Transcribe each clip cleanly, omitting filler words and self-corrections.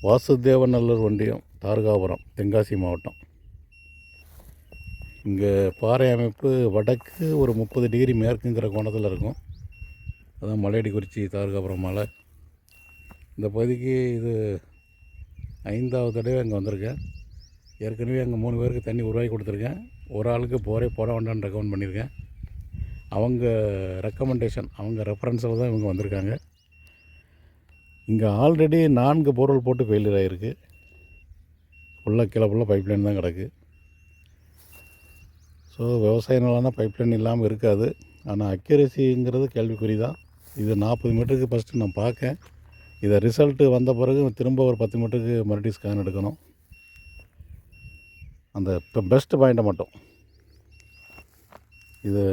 வாசுதேவநல்லூர் ஒன்றியம், தாரகாபுரம், தென்காசி மாவட்டம். இங்கே பாறை அமைப்பு வடக்கு ஒரு 30 டிகிரி மேற்குங்கிற கோணத்தில் இருக்கும். அதுதான் மலையடிக்குறிச்சி தாரகாபுரம் மலை. இந்த பகுதிக்கு இது 5வது தடவை அங்கே வந்திருக்கேன். ஏற்கனவே அங்கே 3 பேருக்கு தண்ணி உருவாக்கி கொடுத்துருக்கேன். ஒரு ஆளுக்கு போரே போட வேண்டாம்னு ரெக்கமெண்ட் பண்ணியிருக்கேன். அவங்க ரெக்கமெண்டேஷன், அவங்க ரெஃபரன்ஸில் தான் இவங்க வந்திருக்காங்க. இங்கே ஆல்ரெடி 4 போர்வெல் போட்டு ஃபெயிலியர் ஆகிருக்கு. ஃபுல்லாக பைப்லைன் தான் கிடக்கு. ஸோ விவசாய நிலம்னா பைப்லைன் இல்லாமல் இருக்காது. ஆனால் அக்யூரசிங்கிறது கேள்விக்குறி தான். இது 40 மீட்டருக்கு ஃபஸ்ட்டு நான் பார்க்கேன். இதை ரிசல்ட்டு வந்த பிறகு திரும்ப ஒரு 10 மீட்டருக்கு மறுபடியும் ஸ்கேன் எடுக்கணும். அந்த இப்போ பெஸ்ட் பாயிண்ட்டை மட்டும். இது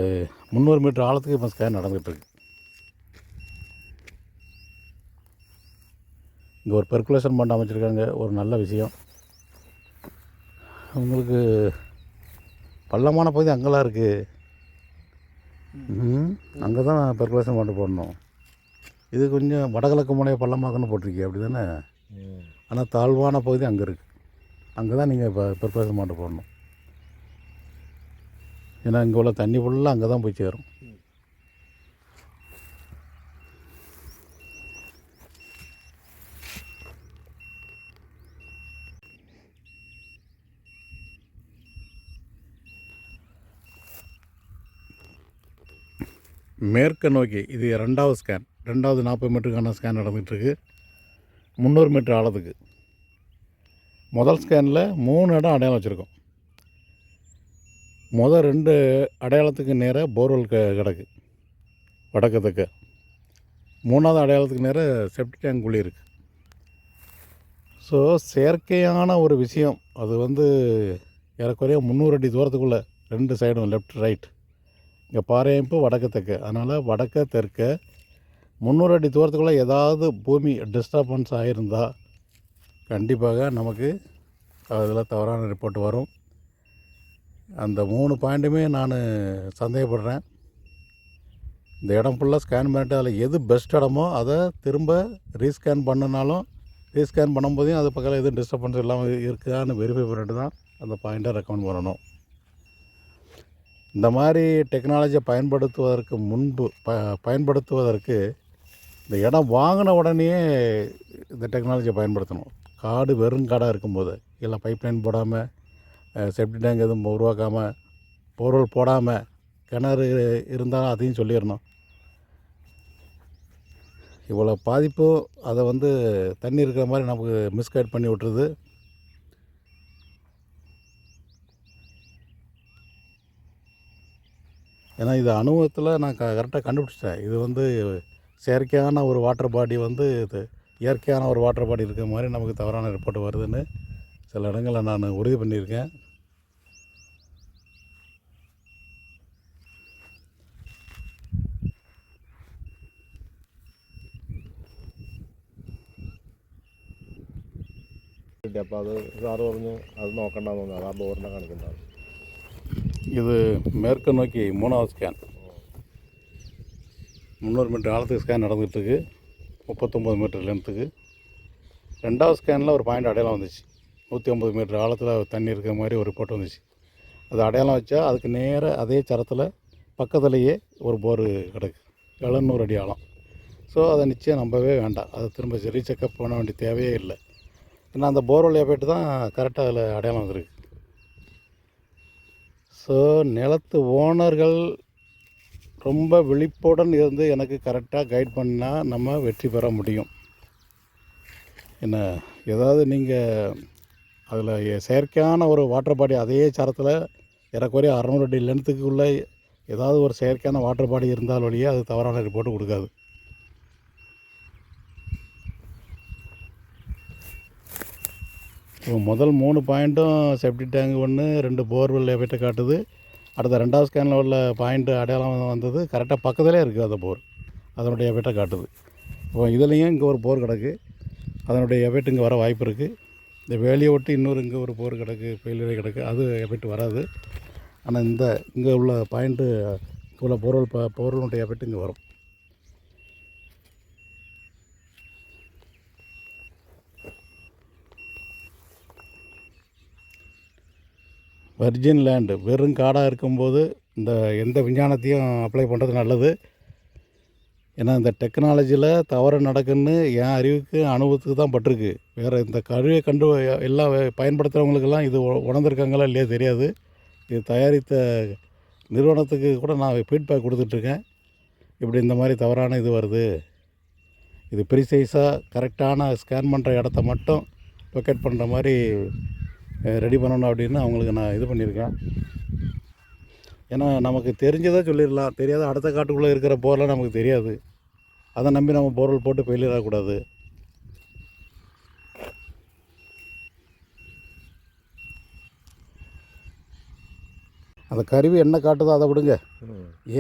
300 மீட்டர் ஆழத்துக்கு இப்போ ஸ்கேன் நடந்துகிட்ருக்கு. இங்கே ஒரு பெர்குலேஷன் பண்ண அமைச்சிருக்காங்க. ஒரு நல்ல விஷயம். உங்களுக்கு பள்ளமான பகுதி அங்கெல்லாம் இருக்குது. அங்கே தான் பெர்குலேஷன் பண்ணி போடணும். இது கொஞ்சம் வடகிழக்கு முனைய பள்ளமாக்குன்னு போட்டிருக்கீங்க, அப்படி தானே? ஆனால் தாழ்வான பகுதி அங்கே இருக்குது. அங்கே தான் நீங்கள் இப்போ பெர்குலேஷன் பண்ணி போடணும். ஏன்னா இங்கே உள்ள தண்ணி ஃபுல்லாக அங்கே தான் போய் சேரும். மேற்கு நோக்கி இது 2வது ஸ்கேன். 2வது 40 மீட்டருக்கான ஸ்கேன் நடந்துகிட்ருக்கு, 300 மீட்டர் ஆழத்துக்கு. முதல் ஸ்கேனில் 3 இடம் அடையாளம் வச்சுருக்கோம். முதல் 2 அடையாளத்துக்கு நேராக போர்வெல் கிடக்கு வடக்கு தெற்க. 3வது அடையாளத்துக்கு நேராக செப்டி டேங்க் குழி இருக்குது. ஸோ செயற்கையான ஒரு விஷயம். அது ஏறக்குறைய 300 அடி தூரத்துக்குள்ளே 2 சைடும் லெஃப்ட் ரைட். இங்கே பாறை அமைப்பு வடக்கு தெற்க. அதனால் வடக்க தெற்க 300 அடி தூரத்துக்குள்ளே ஏதாவது பூமி டிஸ்டர்பன்ஸ் ஆகியிருந்தால் கண்டிப்பாக நமக்கு அதில் தவறான ரிப்போர்ட் வரும். அந்த 3 பாயிண்ட்டுமே நான் சந்தேகப்படுறேன். இந்த இடம் ஃபுல்லாக ஸ்கேன் பண்ணிட்டு அதில் எது பெஸ்ட் இடமோ அதை திரும்ப ரீஸ்கேன் பண்ணினாலும் ரீஸ்கேன் பண்ணும்போதையும் அது பக்கத்தில் எதுவும் டிஸ்டர்பன்ஸ் இல்லாமல் இருக்குதான்னு வெரிஃபை பண்ணிட்டு தான் அந்த பாயிண்ட்டை ரெக்கமெண்ட் பண்ணணும். இந்த மாதிரி டெக்னாலஜியை பயன்படுத்துவதற்கு இந்த இடம் வாங்கின உடனே இந்த டெக்னாலஜியை பயன்படுத்தணும். காடு வெறும் காடாக இருக்கும்போது, இல்லை பைப்லைன் போடாமல், செப்டி டேங்க் எதுவும் உருவாக்காமல், போர்வெல் போடாமல், கிணறு இருந்தாலும் அதையும் சொல்லிடணும். இவ்வளோ பாதிப்பு அதை தண்ணி இருக்கிற மாதிரி நமக்கு மிஸ்கைட் பண்ணி விட்டுருது. ஏன்னா இது அனுபவத்தில் நான் கரெக்டாக கண்டுபிடிச்சிட்டேன். இது செயற்கையான ஒரு வாட்டர் பாடி இது இயற்கையான ஒரு வாட்டர் பாடி இருக்கிற மாதிரி நமக்கு தவறான ரிப்போர்ட் வருதுன்னு சில இடங்களில் நான் உறுதி பண்ணியிருக்கேன். അപ്പോൾ അത് സാറ് പറഞ്ഞു അത് നോക്കണ്ടെന്ന് തോന്നുന്നു. അതാ ബോറിനെ കാണിക്കുന്നത്. இது மேற்கு நோக்கி 3வது ஸ்கேன். 300 மீட்டர் ஆழத்துக்கு ஸ்கேன் நடந்துகிட்ருக்கு, 39 மீட்டர் லென்த்துக்கு. 2வது ஸ்கேனில் ஒரு பாயிண்ட் அடையாளம் வந்துச்சு. 150 மீட்டர் ஆழத்தில் தண்ணி இருக்கிற மாதிரி ஒரு ரிப்போர்ட் வந்துச்சு. அது அடையாளம் வச்சா அதுக்கு நேராக அதே சரத்தில் பக்கத்துலேயே ஒரு போர் கிடக்கு, 700 அடி ஆழம். ஸோ அதை நிச்சயம் நம்பவே வேண்டாம். அதை திரும்ப ரீசெக்கப் பண்ண வேண்டிய தேவையே இல்லை. ஏன்னா அந்த போர்வெல் போய்ட்டு தான் கரெக்டாக அதில் அடையாளம் வந்துருக்கு. ஸோ நிலத்து ஓனர்கள் ரொம்ப விழிப்புடன் இருந்து எனக்கு கரெக்டாக கைட் பண்ணால் நம்ம வெற்றி பெற முடியும். என்ன ஏதாவது நீங்கள் அதில் செயற்கையான ஒரு வாட்டர் பாடி அதே சரத்தில் ஏறக்குறைய 600 அடி லென்த்துக்குள்ளே ஏதாவது ஒரு செயற்கையான வாட்டர் பாடி இருந்தால் வழியே அது தவறான ரிப்போர்ட்டு கொடுக்காது. இப்போ முதல் 3 பாயிண்ட்டும் செப்டி டேங்க் 1, 2 போர்வெல் எஃபெக்ட்டை காட்டுது. அடுத்த 2வது ஸ்கேனில் உள்ள பாயிண்ட்டு அடையாளம் வந்தது கரெக்டாக பக்கத்துலேயே இருக்குது. அந்த போர் அதனுடைய எஃபெக்ட்டை காட்டுது. இப்போ இதுலேயும் இங்கே ஒரு போர் கிடக்கு, அதனுடைய எஃபெக்ட் இங்கே வர வாய்ப்பு இருக்குது. இந்த வேலியை ஒட்டி இன்னொரு இங்கே ஒரு போர் கிடக்கு, ஃபெயிலியர் கிடக்கு, அது எஃபெக்ட் வராது. ஆனால் இங்கே உள்ள பாயிண்ட்டு உள்ள போர்வெலுடைய எஃபெக்ட் இங்கே வரும். வர்ஜின் லேண்டு வெறும் காடாக இருக்கும்போது இந்த எந்த விஞ்ஞானத்தையும் அப்ளை பண்ணுறது நல்லது. ஏன்னா இந்த டெக்னாலஜியில் தவறு நடக்குன்னு என் அறிவுக்கு அனுபவத்துக்கு தான் பட்டிருக்கு. வேறு இந்த கருவியை எல்லாம் பயன்படுத்துகிறவங்களுக்கெல்லாம் இது உணர்ந்திருக்காங்களா இல்லையா தெரியாது. இது தயாரித்த நிறுவனத்துக்கு கூட நான் ஃபீட்பேக் கொடுத்துட்ருக்கேன். இப்படி இந்த மாதிரி தவறான இது வருது, இது ப்ரீசைஸாக கரெக்டான ஸ்கேன் பண்ணுற இடத்த மட்டும் லொக்கேட் பண்ணுற மாதிரி ரெடி பண்ணணும் அப்படின்னு அவங்களுக்கு நான் இது பண்ணியிருக்கேன். ஏன்னா நமக்கு தெரிஞ்சதை சொல்லிடலாம், தெரியாத அடுத்த காட்டுக்குள்ளே இருக்கிற போரெலாம் நமக்கு தெரியாது. அதை நம்பி நம்ம போர்வெல் போட்டு ஃபெயிலியர் ஆகக்கூடாது. அந்த கருவி என்ன காட்டுதோ அதை விடுங்க.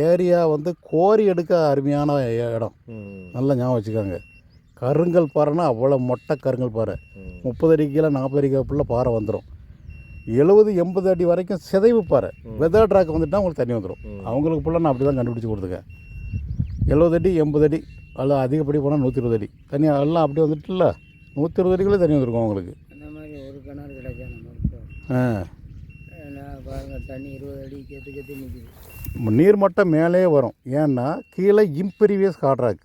ஏரியா வந்து கோரி எடுக்க அருமையான இடம். நல்லா ஞாபகம் வச்சுக்காங்க. கருங்கல் பாறைன்னா அவ்வளோ மொட்டை கருங்கல் பாறை. 30 அடி கீழே 40 அடி கீழே பாறை வந்துடும். 70-80 அடி வரைக்கும் சிதைவு பாறை. வெதர் ட்ராக் வந்துட்டால் உங்களுக்கு தண்ணி வந்துடும். அவங்களுக்கு ஃபுல்லாக நான் அப்படி தான் கண்டுபிடிச்சி கொடுத்துருக்கேன். 70 அடி 80 அடி அதில் அதிகப்படி போனால் 120 அடி தண்ணி எல்லாம் அப்படி வந்துட்டுல 120 அடிக்குள்ளே தண்ணி வந்துருக்கும் அவங்களுக்கு. அந்த மாதிரி ஒரு கிணறு கிடைச்சா பாருங்கள், தண்ணி 20 அடி கெத்து நிற்கிது. நீர்மட்டம் மேலே வரும். ஏன்னா கீழே இம்பீரியஸ் காட்ராக்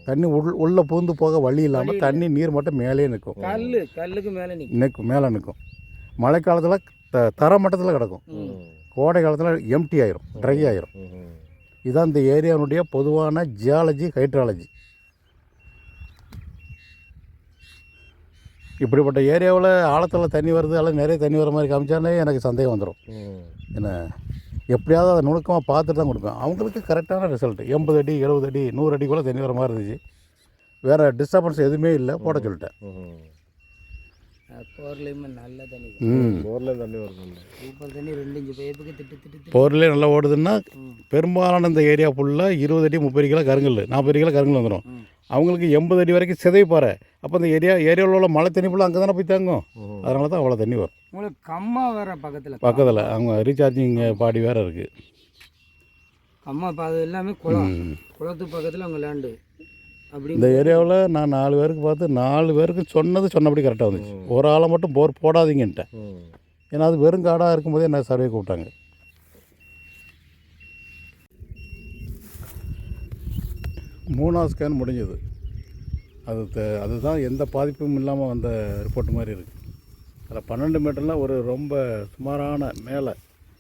தண்ணி உள்ளே பூந்து போக வழி இல்லாமல் தண்ணி நீர்மட்டம் மேலே நிற்கும். கல்லுக்கு மேலே நிற்கும், மேலே நிற்கும். மழை காலத்தில் தர மட்டத்தில் கிடக்கும். கோடை காலத்தில் எம்டி ஆயிரும், ட்ரை ஆயிரும். இதுதான் இந்த ஏரியாவுடைய பொதுவான ஜியாலஜி, ஹைட்ராலஜி. இப்படிப்பட்ட ஏரியாவில் ஆழத்தில் தண்ணி வருது அல்லது நிறைய தண்ணி வர மாதிரி காமிச்சாலே எனக்கு சந்தேகம் வந்துடும். என்ன எப்படியாவது அதை நுணுக்கமாக பார்த்துட்டு தான் கொடுப்பேன். அவங்களுக்கு கரெக்டான ரிசல்ட். 80 அடி 70 அடி 100 அடிக்குள்ளே தண்ணி வர மாதிரி இருந்துச்சு. வேறு டிஸ்டர்பன்ஸ் எதுவுமே இல்லை, போட சொல்லிட்டேன். போர்லேயுமே நல்ல தண்ணி. போர்லேயும் தண்ணி வருது. சூப்பர் தண்ணி 2 இன்ச்சு பைப்புக்கு திட்டு போர்லேயே நல்லா ஓடுதுன்னா பெரும்பாலான இந்த ஏரியா ஃபுல்லாக 20 அடி 30 கிலோ கருங்கல் 40 கிலோ கருங்கல் வந்துடும். அவங்களுக்கு 80 அடி வரைக்கும் சிதைப்பாரு. அப்போ இந்த ஏரியாவில் உள்ள மழை தண்ணி ஃபுல்லாக அங்கே தானே போய் தாங்கும். அதனால தான் அவ்வளோ தண்ணி வரும். உங்களுக்கு கம்மா வேறு பக்கத்தில் அவங்க ரீசார்ஜிங் பாடி வேறு இருக்குது. கம்மா இப்போ அது எல்லாமே குளத்து பக்கத்தில் அவங்க லேண்டு. அப்படி இந்த ஏரியாவில் நான் 4 பேருக்கு பார்த்து 4 பேருக்கு சொன்னபடி கரெக்டாக வந்துச்சு. ஒரு ஆளை மட்டும் போர் போடாதீங்கன்ட்டேன். ஏன்னா அது வெறும் காடாக இருக்கும்போதே என்ன சர்வே கூப்பிட்டாங்க. மூணாவது ஸ்கேன் முடிஞ்சது. அதுதான் எந்த பாதிப்பும் இல்லாமல் வந்த ரிப்போர்ட் மாதிரி இருக்குது. அதில் 12 மீட்டரில் ஒரு ரொம்ப சுமாரான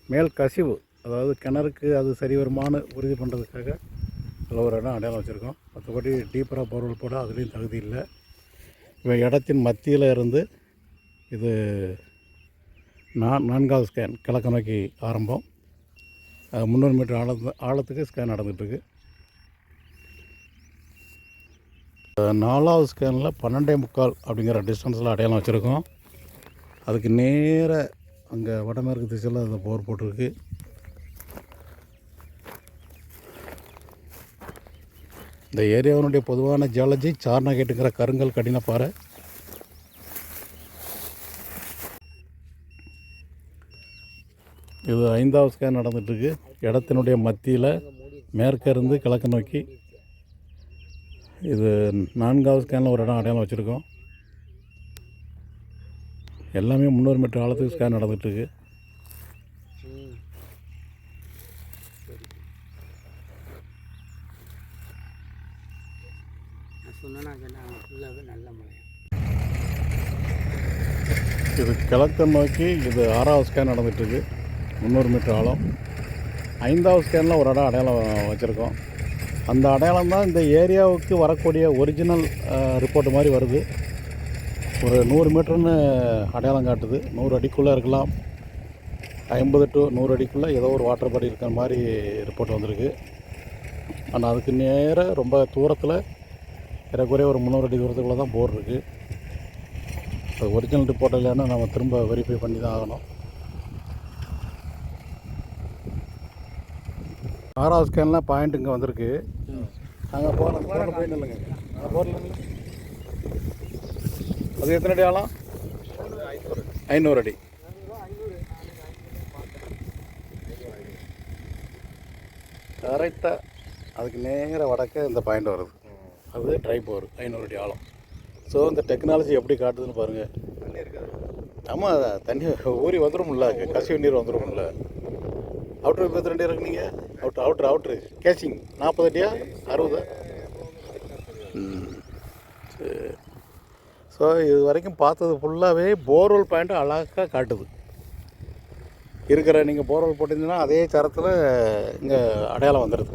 மேல் கசிவு, அதாவது கிணறுக்கு அது சரி வருமானு உறுதி பண்ணுறதுக்காக அதில் ஒரு இடம் அடையாளம் வச்சுருக்கோம். மற்றபடி டீப்பராக பொருள் போட அதுலேயும் தகுதி இல்லை. இவன் இடத்தின் மத்தியில் இருந்து இது 4வது ஸ்கேன் கிழக்கு நோக்கி ஆரம்பம். 300 மீட்டர் ஆழத்துக்கு ஸ்கேன் நடந்துகிட்ருக்கு. 4வது ஸ்கேனில் 12.25 அப்படிங்கிற டிஸ்டன்ஸில் அடையாளம் வச்சுருக்கோம். அதுக்கு நேர அங்கே வடமேற்கு திசையில் அந்த போர் போட்டிருக்கு. இந்த ஏரியாவினுடைய பொதுவான ஜியாலஜி சார்னகேட்டுங்கிற கருங்கல் கடினப்பாறை. இது 5வது ஸ்கேன் நடந்துகிட்ருக்கு. இடத்தினுடைய மத்தியில் மேற்கிருந்து கிழக்கு நோக்கி. இது 4வது ஸ்கேனில் ஒரு இடம் அடையாளம் வச்சுருக்கோம். எல்லாமே 300 மீட்டர் ஆழத்துக்கு ஸ்கேன் நடந்துகிட்ருக்கு. இது கிழக்கு நோக்கி. இது 6வது ஸ்கேன் நடந்துகிட்ருக்கு. 300 மீட்டர் ஆழம். 5வது ஸ்கேனில் ஒரு இடம் அடையாளம் வச்சுருக்கோம். அந்த அடையாளம் தான் இந்த ஏரியாவுக்கு வரக்கூடிய ஒரிஜினல் ரிப்போர்ட் மாதிரி வருது. ஒரு 100 மீட்டர்னு அடையாளம் காட்டுது. 100 அடிக்குள்ளே இருக்கலாம். 50 to 100 அடிக்குள்ளே ஏதோ ஒரு வாட்டர் பாடி இருக்கிற மாதிரி ரிப்போர்ட் வந்திருக்கு. ஆனால் அதுக்கு நேராக ரொம்ப தூரத்தில் ஏறக்குறைய ஒரு 300 அடி தூரத்துக்குள்ளே தான் போர் இருக்குது. அது ஒரிஜினல் ரிப்போர்ட் இல்லைன்னா நம்ம திரும்ப வெரிஃபை பண்ணி தான் ஆகணும். 6வது ஸ்கேனில் பாயிண்ட் இங்கே வந்திருக்கு. நாங்கள் போரில் போய் நில்லுங்க. போரில் அது எத்தனை அடி ஆழம்? 500 அடி. கரெக்டாக அதுக்கு நேராக வடக்க இந்த பாயிண்ட் வருது. அது ட்ரை போர் 500 அடி ஆழம். ஸோ இந்த டெக்னாலஜி எப்படி காட்டுதுன்னு பாருங்கள். ஆமாம் தண்ணி ஊறி வந்துடும்ல, கசிவு நீர் வந்துடும்ல. அவுட்ரு 22 இருக்குனீங்க. அவுட்ரு கேசிங் 40 அடியா 60? சரி. ஸோ இது வரைக்கும் பார்த்தது ஃபுல்லாகவே போர்வெல் பாயிண்ட் அழகாக காட்டுது. இருக்கிற நீங்கள் போர்வெல் போட்டிருந்தீங்கன்னா அதே தரத்தில் இங்கே அடையாளம் வந்துடுது.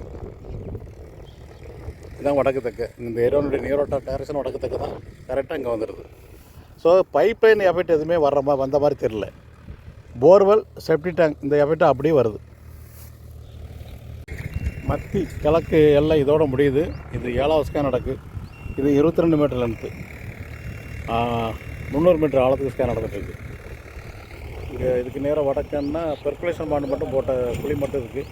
இதுதான் வடக்கு தெற்கு. இந்த ஏரியாவுடைய நீரோட்ட டைரக்ஷன் வடக்கு தெற்கு தான், கரெக்டாக இங்கே வந்துடுது. ஸோ பைப் லைன் எஃபெக்ட் எதுவுமே வந்த மாதிரி தெரியல. போர்வெல் செப்டி டேங்க் இந்த எஃபெக்ட் அப்படியே வருது. மத்தி கிழக்கு எல்லாம் இதோட முடியுது. இது 7வது ஸ்கேன் நடக்கு. இது 22 மீட்டர் லென்த்து, 300 மீட்டர் ஆழத்துக்கு ஸ்கேன் நடந்துகிட்ருக்கு. இங்கே இதுக்கு நேராக வடக்கன்னா பெர்குலேஷன் பாண்டு மட்டும் போட்ட குழி மட்டும் இருக்குது.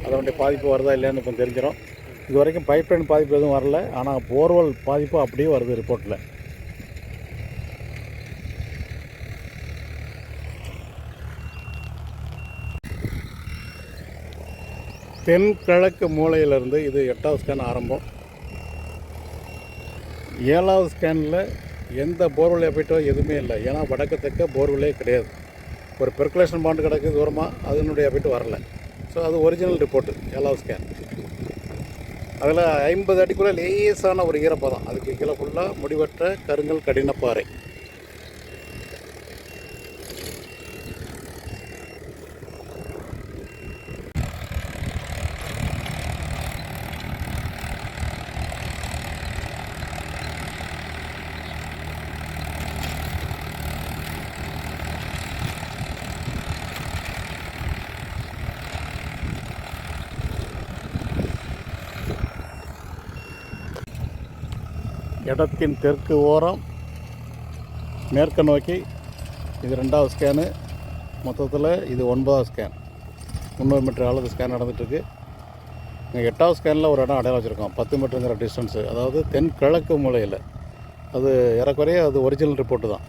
அதனுடைய பாதிப்பு வருதா இல்லையான்னு இப்போ தெரிஞ்சிடும். இது வரைக்கும் பைப் லைன் பாதிப்பு எதுவும் வரல, ஆனால் போர்வெல் பாதிப்பு அப்படியே வருது ரிப்போர்ட்டில். தென்கிழக்கு மூலையிலேருந்து இது 8வது ஸ்கேன் ஆரம்பம். 7வது ஸ்கேனில் எந்த போர்வெல் எஃபெக்டோ எதுவுமே இல்லை. ஏன்னா வடக்கு தெற்க போர்வெல்லே கிடையாது. ஒரு பெர்குலேஷன் பாண்டு கிடக்கு தூரமாக, அதனுடைய எஃபெக்ட் வரல. ஸோ அது ஒரிஜினல் ரிப்போர்ட்டு 7வது ஸ்கேன். அதில் 50 அடிக்குள்ளே லேசான ஒரு ஈரப்பதம், அதுக்கு கீழே ஃபுல்லாக முடிவற்ற கருங்கல் கடினப்பாறை. இடத்தின் தெற்கு ஓரம் மேற்கு நோக்கி இது 2வது ஸ்கேனு. மொத்தத்தில் இது 9வது ஸ்கேன். 300 மீட்டர் ஆழத்து ஸ்கேன் நடந்துகிட்ருக்கு. இங்கே 8வது ஸ்கேனில் ஒரு இடம் அடையாளம் வச்சுருக்கோம், 10 மீட்டருங்கிற டிஸ்டன்ஸு. அதாவது தென்கிழக்கு மூலையில். அது ஏறக்குறைய அது ஒரிஜினல் ரிப்போர்ட்டு தான்.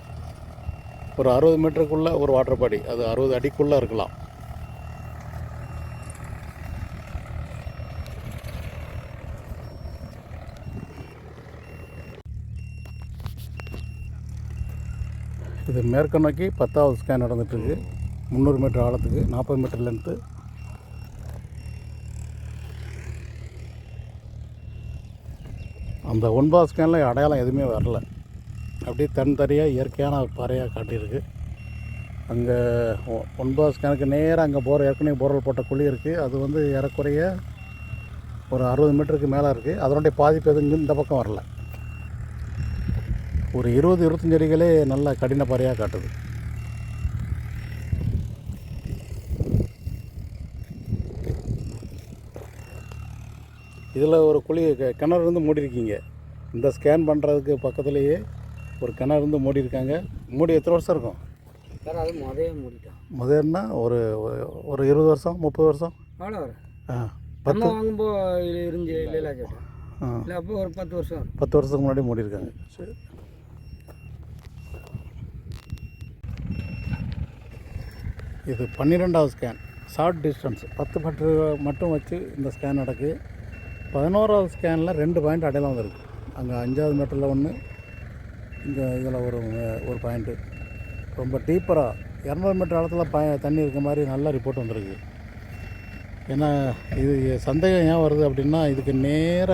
ஒரு 60 மீட்டருக்குள்ளே ஒரு வாட்டர் பாடி, அது 60 அடிக்குள்ளே இருக்கலாம். இது மேற்கு நோக்கி 10வது ஸ்கேன் நடந்துகிட்ருக்கு. 300 மீட்டர் ஆழத்துக்கு, 40 மீட்டர் லென்த்து. அந்த 9வது ஸ்கேனில் அடையாளம் எதுவுமே வரல. அப்படியே தனியாக இயற்கையான பாறையாக காட்டியிருக்கு. அங்கே 9வது ஸ்கேனுக்கு நேராக அங்கே ஏற்கனவே போர்வெல் போட்ட குழி இருக்குது. அது வந்து ஏறக்குறைய ஒரு 60 மீட்டருக்கு மேலே இருக்குது. அதனுடைய பாதிப்பு எதுவும் இந்த பக்கம் வரல. ஒரு 20-25 அடிகளே நல்ல கடின பாறையாக காட்டுது. இதில் ஒரு குழி கிணறு இருந்து மூடியிருக்கீங்க. இந்த ஸ்கேன் பண்ணுறதுக்கு பக்கத்துலேயே ஒரு கிணறு இருந்து மூடி இருக்காங்க. மூடி எத்தனை வருஷம் இருக்கும் சார்? அது மூடிட்டோம். முதல்னா ஒரு 20 வருஷம் 30 வருஷம் அவ்வளோ வரும். 10 வாங்கும்போது இருந்துச்சு இல்லை சேட்டா? இல்லை, அப்போ ஒரு 10 வருஷம் 10 வருஷத்துக்கு முன்னாடி மூடி இருக்காங்க. சரி. இது 12வது ஸ்கேன். ஷார்ட் டிஸ்டன்ஸ் 10 மீட்டர் மட்டும் வச்சு இந்த ஸ்கேன் நடக்குது. 11வது ஸ்கேனில் 2 பாயிண்ட் அடையாளம் வந்துருக்கு. அங்கே 5வது மீட்டரில் ஒன்று, இங்கே இதில் ஒரு பாயிண்ட்டு. ரொம்ப டீப்பராக 200 மீட்டர் ஆழத்தில் தண்ணி இருக்க மாதிரி நல்ல ரிப்போர்ட் வந்திருக்கு. ஏன்னா இது சந்தேகம் ஏன் வருது அப்படின்னா, இதுக்கு நேர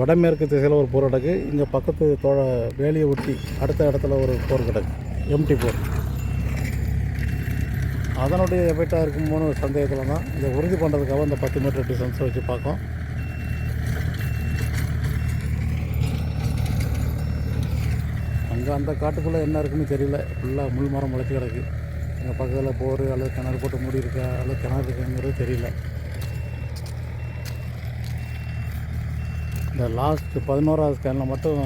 வடமேற்கு திசையில் ஒரு போர் கிடக்கு. இங்கே பக்கத்து வேலியை ஒட்டி அடுத்த இடத்துல ஒரு போர் கிடக்கு, எம்டி போர். அதனுடைய எஃபெக்டாக இருக்கும்போது சந்தேகத்தில் தான் இதை உறுதி பண்ணுறதுக்காக அந்த 10 மீட்டர் டிஸ்டன்ஸை வச்சு பார்க்கும். அங்கே அந்த காட்டுக்குள்ளே என்ன இருக்குன்னு தெரியல. ஃபுல்லாக முள் மரம் முளைச்சி கிடக்கு. எங்கள் பக்கத்தில் போர் அல்லது கிணறு போட்டு மூடி இருக்கா அல்லது கிணறு இருக்குங்கிறது தெரியல. இந்த லாஸ்ட் 11வது ஸ்கேனில் மட்டும்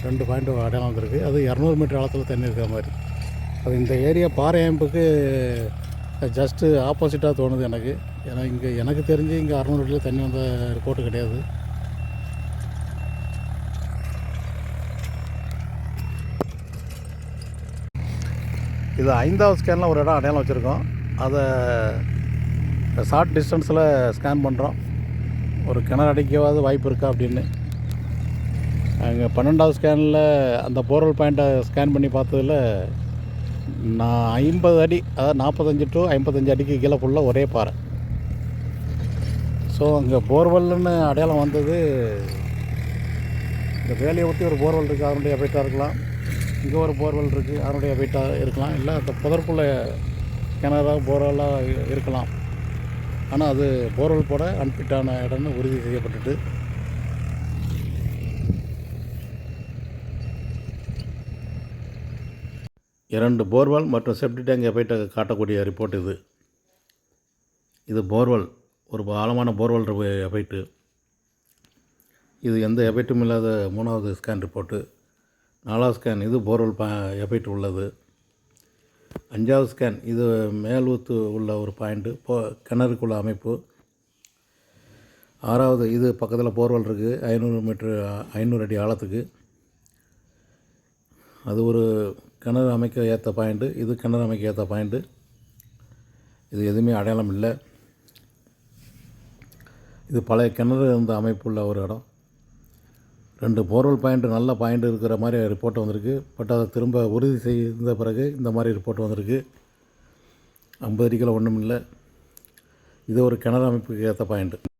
2 பாயிண்ட் அடையாளம் வந்திருக்கு. அது 200 மீட்டர் ஆழத்தில் தண்ணி இருக்கிற மாதிரி. அது இந்த ஏரியா பாறை அமைப்புக்கு ஜஸ்ட்டு ஆப்போசிட்டாக தோணுது எனக்கு. ஏன்னா இங்கே எனக்கு தெரிஞ்சு இங்கே 600 அடியில் தண்ணி வந்த ரிப்போர்ட்டு கிடையாது. இது 5வது ஸ்கேனில் ஒரு இடம் அடையாளம் வச்சுருக்கோம். அதை ஷார்ட் டிஸ்டன்ஸில் ஸ்கேன் பண்ணுறோம். ஒரு கிணறு அடிக்கவாது வாய்ப்பு இருக்கா அப்படின்னு. அங்கே 12வது ஸ்கேனில் அந்த போர்வெல் பாயிண்ட்டை ஸ்கேன் பண்ணி பார்த்ததில் நான் 50 அடி, அதாவது 45 டு 55 அடிக்கு கீழே ஃபுல்லாக ஒரே பாறை. ஸோ அங்கே போர்வெல்லுன்னு அடையாளம் வந்தது, இந்த வேலையை ஒட்டி ஒரு போர்வெல் இருக்குது, அதனுடைய எஃபெக்டாக இருக்கலாம். இங்கே ஒரு போர்வெல் இருக்குது, அதனுடைய எஃபெக்டாக இருக்கலாம். இல்லை அந்த புதற்குள்ள கிணறாக போர்வெல்லாக இருக்கலாம். ஆனால் அது போர்வெல் போட அன்ஃபிட்டான இடம்னு உறுதி செய்யப்பட்டுட்டு இரண்டு போர்வெல் மற்றும் செப்டி டேங்க் எஃபெக்டை காட்டக்கூடிய ரிப்போர்ட் இது. இது போர்வெல், ஒரு ஆழமான போர்வெல் எஃபெக்ட்டு. இது எந்த எஃபெக்ட்டும் இல்லாத 3வது ஸ்கேன் ரிப்போர்ட்டு. 4வது ஸ்கேன் இது போர்வெல் எஃபெக்ட் உள்ளது. 5வது ஸ்கேன் இது மேலூத்து உள்ள ஒரு பாயிண்ட்டு, கிணறுக்குள்ள அமைப்பு. 6வது இது பக்கத்தில் போர்வெல் இருக்குது, 500 அடி ஆழத்துக்கு. அது ஒரு கிணறு அமைக்க ஏற்ற பாயிண்ட்டு, இது கிணறு அமைக்க ஏற்ற பாயிண்ட்டு. இது எதுவுமே அடையாளம் இல்லை. இது பழைய கிணறு இருந்த அமைப்புள்ள ஒரு இடம். 2 போர்வெல் பாயிண்ட்டு நல்ல பாயிண்ட் இருக்கிற மாதிரி ரிப்போர்ட் வந்திருக்கு. பட் அதை திரும்ப உறுதி செய்த பிறகு இந்த மாதிரி ரிப்போர்ட் வந்திருக்கு. 50 அடிக்கில் ஒன்றும் இல்லை. இது ஒரு கிணறு அமைப்புக்கு ஏற்ற பாயிண்ட்டு.